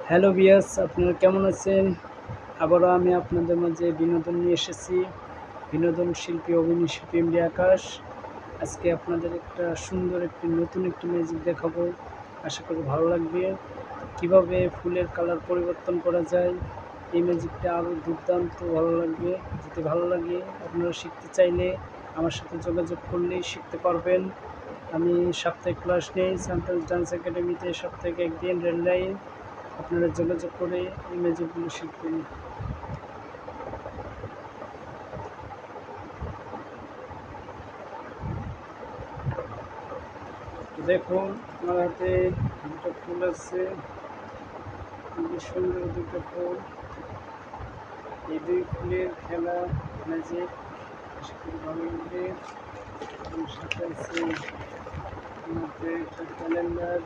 Hello viewers, আপনারা কেমন আছেন? আবারও আমি আপনাদের মাঝে বিনোদন নিয়ে এসেছি। বিনোদন শিল্পী, অভিনয় শিল্পী এমডি আকাশ। আজকে আপনাদের একটা সুন্দর নতুন একটি ম্যাজিক দেখাবো। আশা করি ভালো লাগবে। কিভাবে ফুলের কালার পরিবর্তন করা যায়, এই ম্যাজিকটা আরও দুর্দান্ত ভালো লাগবে। যদি ভালো লাগে, আপনারা শিখতে চাইলে আমার সাথে যোগাযোগ করলেই শিখতে পারবেন। আমি সাপ্তাহিক ক্লাস নেই সান্টাস ডান্স একাডেমিতে, সপ্তাহে একদিন রেল লাইন। আপনারা যোগাযোগ করে এই ম্যাজিকগুলো শিখবেন। দেখুন, আমার হাতে দুটো ফুল আছে, খুবই সুন্দর দুটো ফুল। এই দুই ফুলের খেলা ম্যাজিক আশা করি ভালো লাগবে। এবং সাথে আছে মধ্যে একটা ক্যালেন্ডার।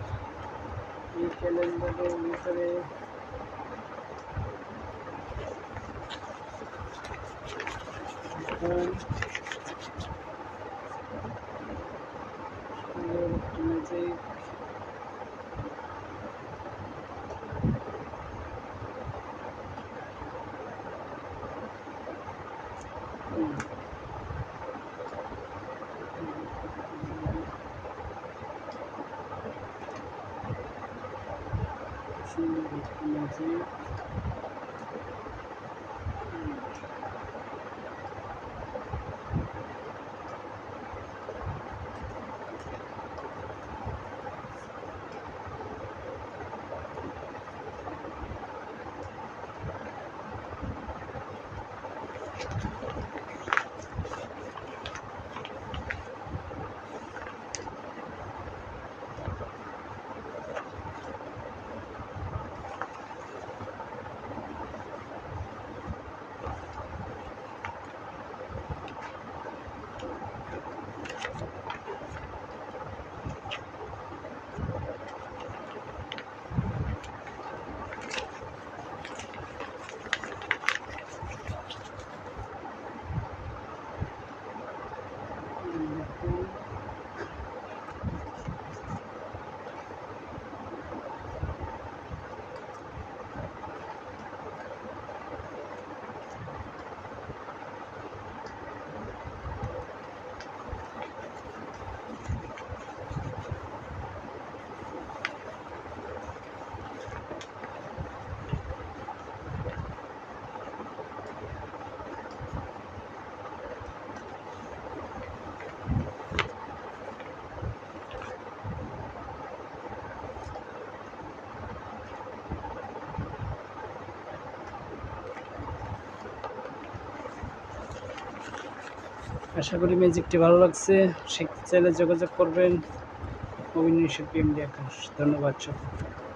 এই ক্যালেন্ডারের ভিতরে সুন্দর একটা ম্যাজিক। সুন্দর একটা ম্যাজিক। আশা করি ম্যাজিকটি ভালো লাগছে। শিখতে চাইলে যোগাযোগ করবেন। অভিনয় শিল্পী এমডি আকাশ। ধন্যবাদ সকলকে।